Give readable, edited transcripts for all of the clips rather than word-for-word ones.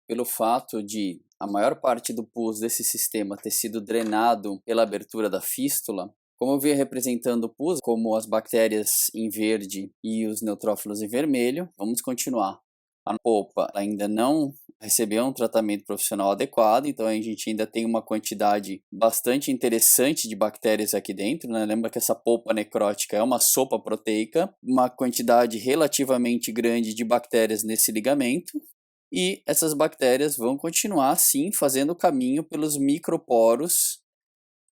pelo fato de a maior parte do pus desse sistema ter sido drenado pela abertura da fístula, como eu vinha representando o pus como as bactérias em verde e os neutrófilos em vermelho, vamos continuar. A polpa ainda não recebeu um tratamento profissional adequado, então a gente ainda tem uma quantidade bastante interessante de bactérias aqui dentro, né? Lembra que essa polpa necrótica é uma sopa proteica, uma quantidade relativamente grande de bactérias nesse ligamento, e essas bactérias vão continuar, sim, fazendo o caminho pelos microporos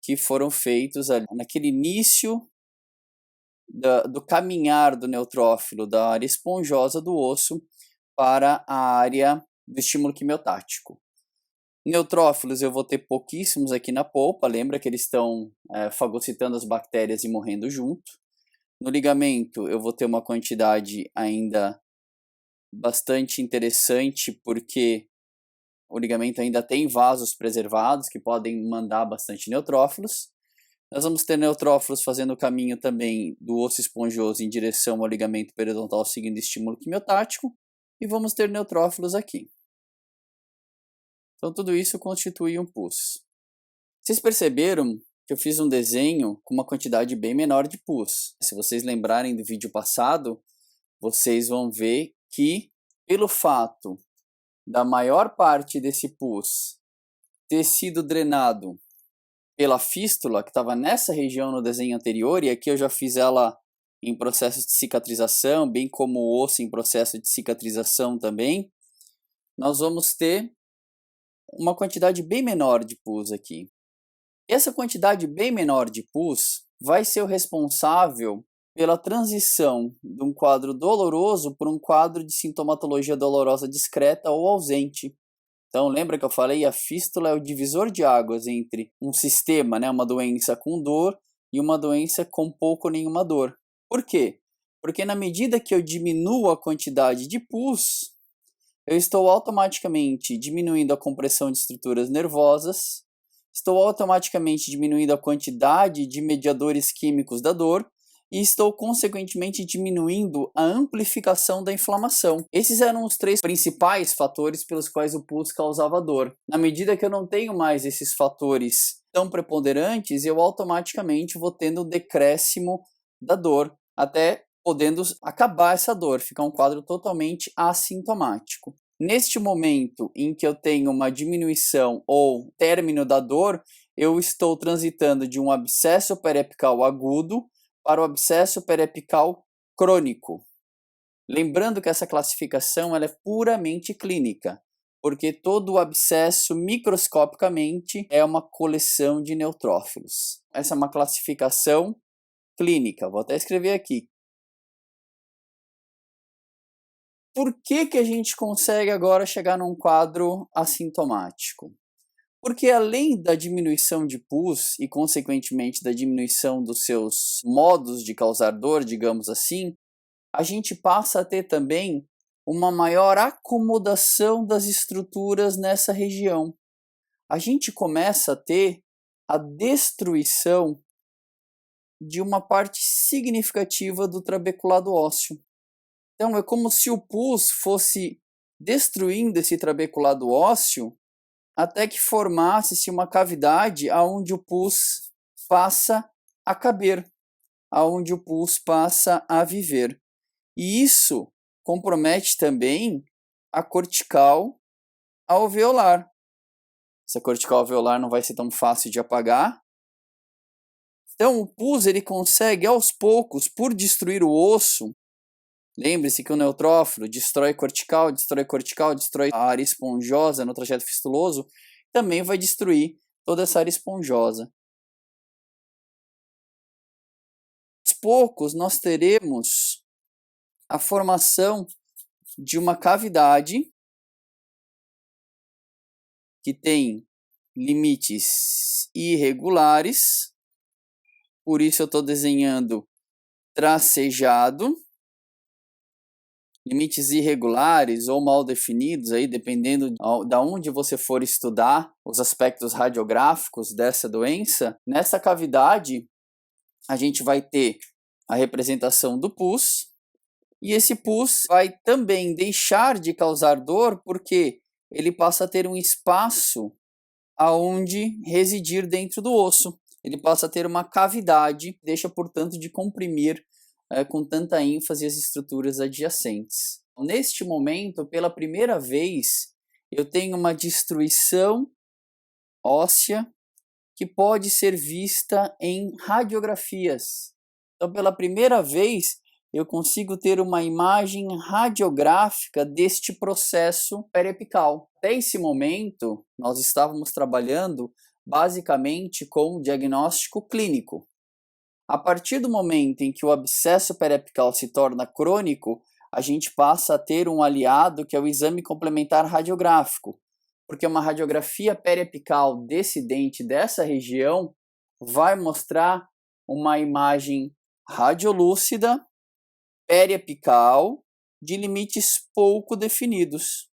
que foram feitos ali naquele início do caminhar do neutrófilo da área esponjosa do osso para a área do estímulo quimiotático. Neutrófilos eu vou ter pouquíssimos aqui na polpa, lembra que eles estão fagocitando as bactérias e morrendo junto. No ligamento eu vou ter uma quantidade ainda bastante interessante, porque o ligamento ainda tem vasos preservados que podem mandar bastante neutrófilos. Nós vamos ter neutrófilos fazendo o caminho também do osso esponjoso em direção ao ligamento periodontal seguindo estímulo quimiotático. E vamos ter neutrófilos aqui. Então tudo isso constitui um pus. Vocês perceberam que eu fiz um desenho com uma quantidade bem menor de pus. Se vocês lembrarem do vídeo passado, vocês vão ver que, pelo fato da maior parte desse pus ter sido drenado pela fístula, que estava nessa região no desenho anterior, e aqui eu já fiz ela em processo de cicatrização, bem como o osso em processo de cicatrização também, nós vamos ter uma quantidade bem menor de pus aqui. Essa quantidade bem menor de pus vai ser o responsável pela transição de um quadro doloroso para um quadro de sintomatologia dolorosa discreta ou ausente. Então, lembra que eu falei? A fístula é o divisor de águas entre um sistema, né, uma doença com dor, e uma doença com pouco ou nenhuma dor. Por quê? Porque na medida que eu diminuo a quantidade de pus, eu estou automaticamente diminuindo a compressão de estruturas nervosas, estou automaticamente diminuindo a quantidade de mediadores químicos da dor, e estou consequentemente diminuindo a amplificação da inflamação. Esses eram os três principais fatores pelos quais o pus causava dor. Na medida que eu não tenho mais esses fatores tão preponderantes, eu automaticamente vou tendo um decréscimo da dor, até podendo acabar essa dor, ficar um quadro totalmente assintomático. Neste momento em que eu tenho uma diminuição ou término da dor, eu estou transitando de um abscesso periapical agudo para o abscesso periapical crônico. Lembrando que essa classificação ela é puramente clínica, porque todo o abscesso microscopicamente é uma coleção de neutrófilos. Essa é uma classificação clínica, vou até escrever aqui. Por que a gente consegue agora chegar num quadro assintomático? Porque além da diminuição de pus e, consequentemente, da diminuição dos seus modos de causar dor, digamos assim, a gente passa a ter também uma maior acomodação das estruturas nessa região. A gente começa a ter a destruição de uma parte significativa do trabeculado ósseo. Então, é como se o pus fosse destruindo esse trabeculado ósseo até que formasse-se uma cavidade aonde o pus passa a caber, aonde o pus passa a viver. E isso compromete também a cortical alveolar. Essa cortical alveolar não vai ser tão fácil de apagar. Então o pus ele consegue aos poucos, por destruir o osso, lembre-se que o neutrófilo destrói cortical, destrói a área esponjosa no trajeto fistuloso, também vai destruir toda essa área esponjosa. Aos poucos nós teremos a formação de uma cavidade que tem limites irregulares, por isso eu estou desenhando tracejado. Limites irregulares ou mal definidos, aí, dependendo de onde você for estudar os aspectos radiográficos dessa doença, nessa cavidade a gente vai ter a representação do pus, e esse pus vai também deixar de causar dor, porque ele passa a ter um espaço aonde residir dentro do osso. Ele passa a ter uma cavidade, deixa, portanto, de comprimir com tanta ênfase as estruturas adjacentes. Neste momento, pela primeira vez, eu tenho uma destruição óssea que pode ser vista em radiografias. Então, pela primeira vez, eu consigo ter uma imagem radiográfica deste processo periapical. Até esse momento, nós estávamos trabalhando basicamente com diagnóstico clínico. A partir do momento em que o abscesso periapical se torna crônico, a gente passa a ter um aliado que é o exame complementar radiográfico, porque uma radiografia periapical desse dente, dessa região, vai mostrar uma imagem radiolúcida, periapical, de limites pouco definidos.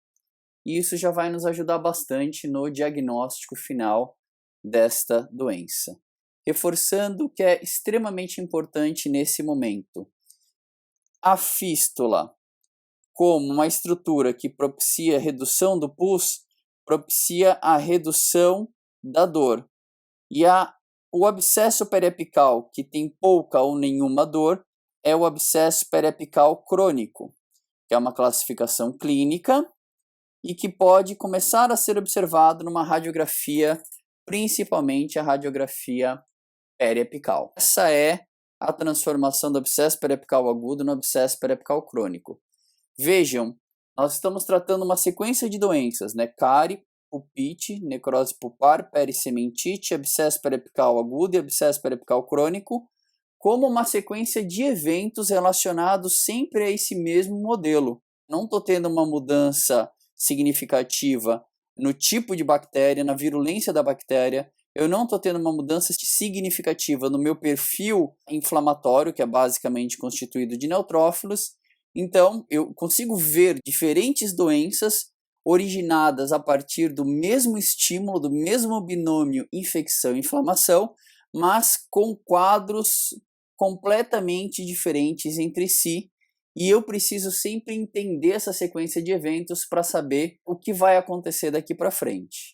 E isso já vai nos ajudar bastante no diagnóstico final desta doença. Reforçando o que é extremamente importante nesse momento. A fístula, como uma estrutura que propicia a redução do pus, propicia a redução da dor. E o abscesso periapical, que tem pouca ou nenhuma dor, é o abscesso periapical crônico, que é uma classificação clínica e que pode começar a ser observado numa radiografia, principalmente a radiografia periapical. Essa é a transformação do abscesso periapical agudo no abscesso periapical crônico. Vejam, nós estamos tratando uma sequência de doenças, né? Cárie, pulpite, necrose pulpar, pericementite, abscesso periapical agudo e abscesso periapical crônico, como uma sequência de eventos relacionados sempre a esse mesmo modelo. Não estou tendo uma mudança significativa no tipo de bactéria, na virulência da bactéria, eu não estou tendo uma mudança significativa no meu perfil inflamatório, que é basicamente constituído de neutrófilos. Então, eu consigo ver diferentes doenças originadas a partir do mesmo estímulo, do mesmo binômio infecção e inflamação, mas com quadros completamente diferentes entre si, e eu preciso sempre entender essa sequência de eventos para saber o que vai acontecer daqui para frente.